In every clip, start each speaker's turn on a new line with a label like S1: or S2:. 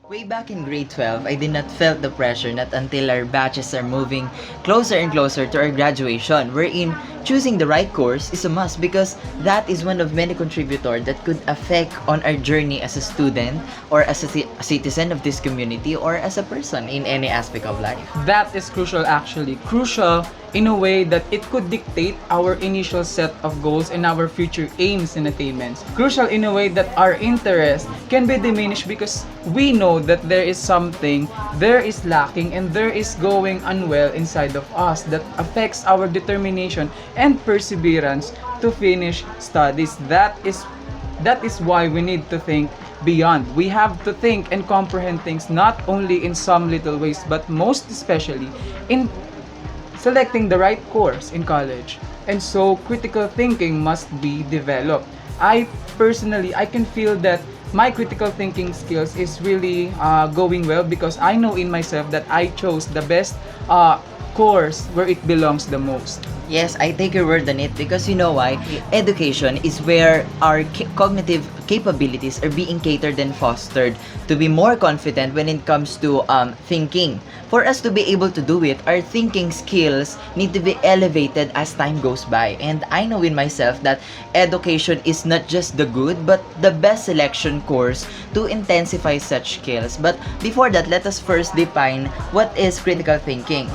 S1: Way back in grade 12, I did not felt the pressure not until our batches are moving closer and closer to our graduation, wherein choosing the right course is a must because that is one of many contributors that could affect on our journey as a student or as a citizen of this community or as a person in any aspect of life.
S2: That is crucial actually. Crucial in a way that it could dictate our initial set of goals and our future aims and attainments. Crucial in a way that our interest can be diminished because we know that there is something, there is lacking, and there is going unwell inside of us that affects our determination and perseverance to finish studies. That is why we need to think beyond. We have to think and comprehend things not only in some little ways but most especially in selecting the right course in college. And so critical thinking must be developed. I can feel that my critical thinking skills is really going well because I know in myself that I chose the best course where it belongs the most.
S1: Yes, I take your word on it because you know why? Education is where our cognitive capabilities are being catered and fostered to be more confident when it comes to thinking. For us to be able to do it, our thinking skills need to be elevated as time goes by. And I know in myself that education is not just the good, but the best selection course to intensify such skills. But before that, let us first define what is critical thinking.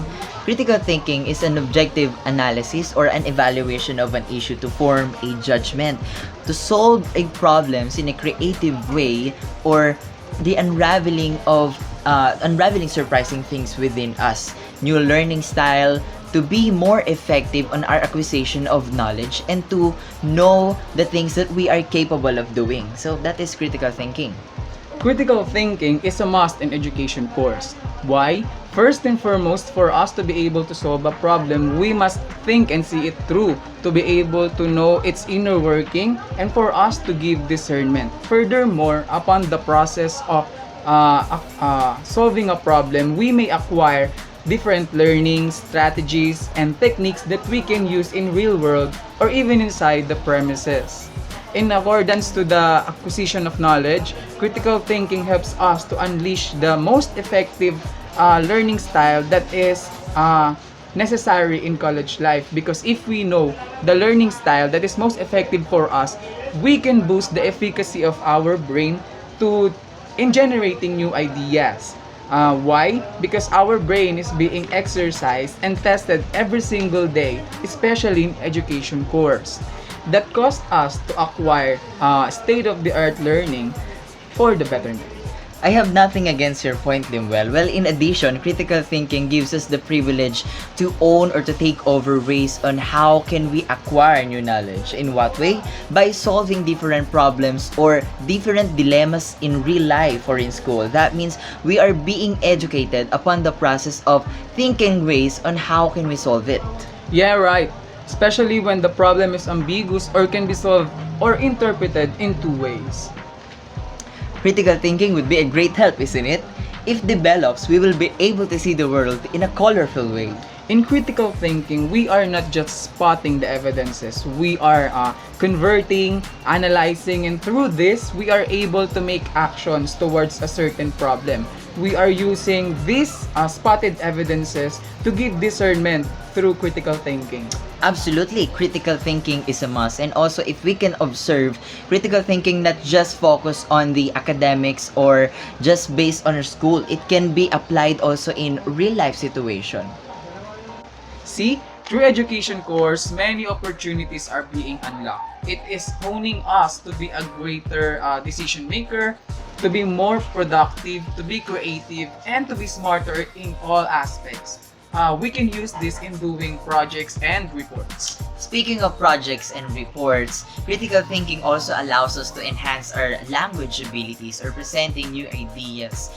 S1: Critical thinking is an objective analysis or an evaluation of an issue to form a judgment, to solve a problems in a creative way, or the unraveling surprising things within us. New learning style to be more effective on our acquisition of knowledge and to know the things that we are capable of doing. So that is critical thinking.
S2: Critical thinking is a must in education course. Why? First and foremost, for us to be able to solve a problem, we must think and see it through to be able to know its inner working and for us to give discernment. Furthermore, upon the process of solving a problem, we may acquire different learning strategies and techniques that we can use in real world or even inside the premises. In accordance to the acquisition of knowledge, critical thinking helps us to unleash the most effective learning style that is necessary in college life. Because if we know the learning style that is most effective for us, we can boost the efficacy of our brain in generating new ideas. Why? Because our brain is being exercised and tested every single day, especially in education course. That caused us to acquire state-of-the-art learning for the betterment.
S1: I have nothing against your point, Limuel. Well, in addition, critical thinking gives us the privilege to own or to take over ways on how can we acquire new knowledge. In what way? By solving different problems or different dilemmas in real life or in school. That means we are being educated upon the process of thinking ways on how can we solve it.
S2: Yeah, right. Especially when the problem is ambiguous or can be solved or interpreted in two ways.
S1: Critical thinking would be a great help, isn't it? If develops, we will be able to see the world in a colorful way.
S2: In critical thinking, we are not just spotting the evidences. We are converting, analyzing, and through this, we are able to make actions towards a certain problem. We are using these spotted evidences to give discernment through critical thinking.
S1: Absolutely, critical thinking is a must. And also, if we can observe, critical thinking not just focus on the academics or just based on our school, it can be applied also in real life situation.
S2: See, through education course, many opportunities are being unlocked. It is honing us to be a greater decision maker, to be more productive, to be creative, and to be smarter in all aspects. We can use this in doing projects and reports.
S1: Speaking of projects and reports, critical thinking also allows us to enhance our language abilities or presenting new ideas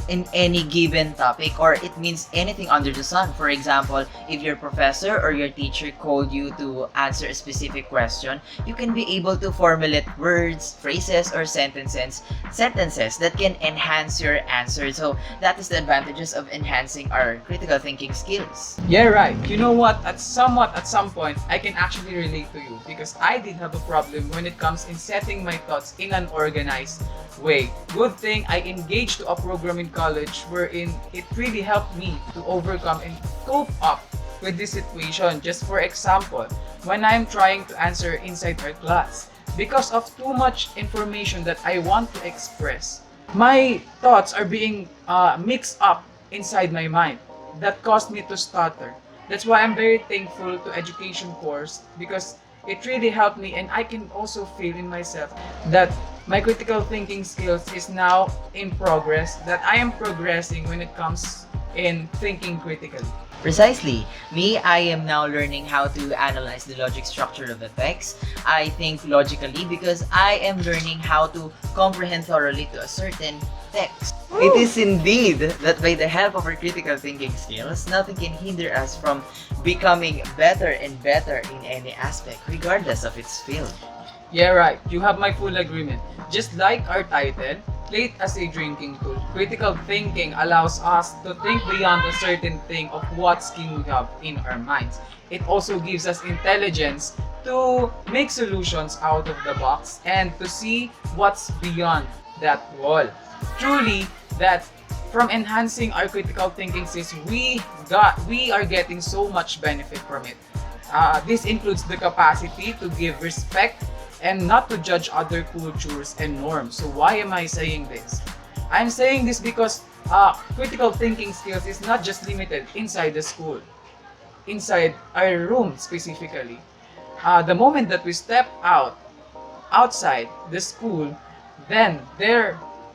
S1: in any given topic, or it means anything under the sun. For example, if your professor or your teacher called you to answer a specific question, you can be able to formulate words, phrases, or sentences that can enhance your answer. So that is the advantages of enhancing our critical thinking skills.
S2: Yeah, right. You know what? At some point, I can actually relate to you because I did have a problem when it comes in setting my thoughts in an organized way. Good thing I engaged to a program in college wherein it really helped me to overcome and cope up with this situation. Just for example, when I'm trying to answer inside our class, because of too much information that I want to express, my thoughts are being mixed up inside my mind. That caused me to stutter. That's why I'm very thankful to education course because it really helped me, and I can also feel in myself that my critical thinking skills is now in progress, that I am progressing when it comes in thinking critically.
S1: Precisely. Me, I am now learning how to analyze the logic structure of a text. I think logically because I am learning how to comprehend thoroughly to a certain text. It is indeed that by the help of our critical thinking skills, nothing can hinder us from becoming better and better in any aspect, regardless of its field.
S2: Yeah, right. You have my full agreement. Just like our title, plate as a drinking tool. Critical thinking allows us to think beyond a certain thing of what scheme we have in our minds. It also gives us intelligence to make solutions out of the box and to see what's beyond that wall. Truly, that from enhancing our critical thinking skills, we are getting so much benefit from it. This includes the capacity to give respect and not to judge other cultures and norms. So why am I saying this? I'm saying this because critical thinking skills is not just limited inside the school, inside our room specifically. The moment that we step outside the school, then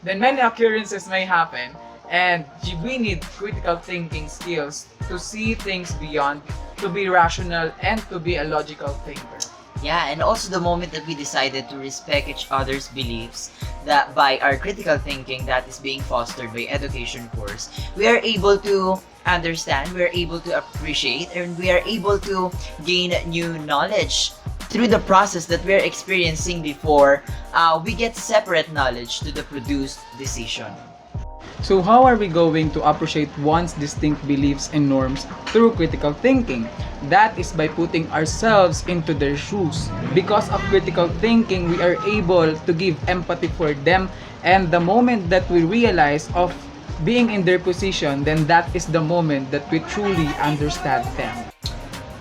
S2: many occurrences may happen, and we need critical thinking skills to see things beyond, to be rational, and to be a logical thinker.
S1: Yeah, and also the moment that we decided to respect each other's beliefs, that by our critical thinking that is being fostered by education course, we are able to understand, we are able to appreciate, and we are able to gain new knowledge through the process that we're experiencing before we get separate knowledge to the produced decision.
S2: So how are we going to appreciate one's distinct beliefs and norms through critical thinking? That is by putting ourselves into their shoes. Because of critical thinking, we are able to give empathy for them, and the moment that we realize of being in their position, then that is the moment that we truly understand them.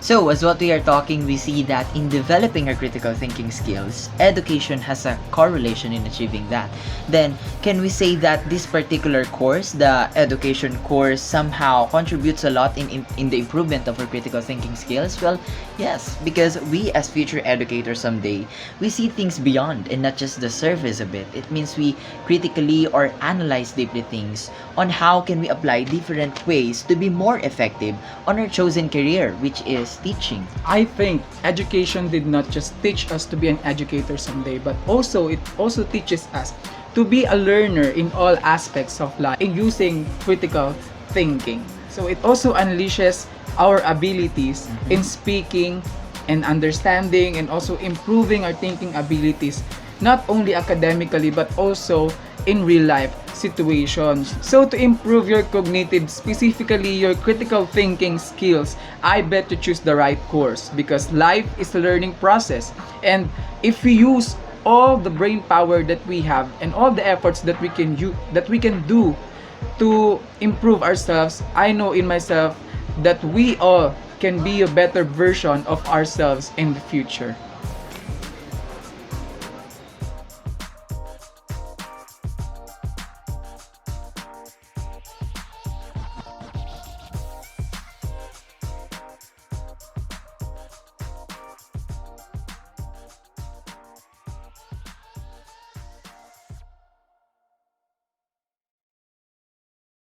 S1: So, as what we are talking, we see that in developing our critical thinking skills, education has a correlation in achieving that. Then, can we say that this particular course, the education course, somehow contributes a lot in the improvement of our critical thinking skills? Well, yes, because we as future educators someday, we see things beyond and not just the surface of it. It means we critically or analyze deeply things on how can we apply different ways to be more effective on our chosen career, which is teaching.
S2: I think education did not just teach us to be an educator someday, but it also teaches us to be a learner in all aspects of life in using critical thinking. So it also unleashes our abilities in speaking and understanding, and also improving our thinking abilities, not only academically but also in real life situations. So to improve your cognitive, specifically your critical thinking skills, I bet to choose the right course, because life is a learning process, and if we use all the brain power that we have and all the efforts that we can do to improve ourselves, I know in myself that we all can be a better version of ourselves in the future.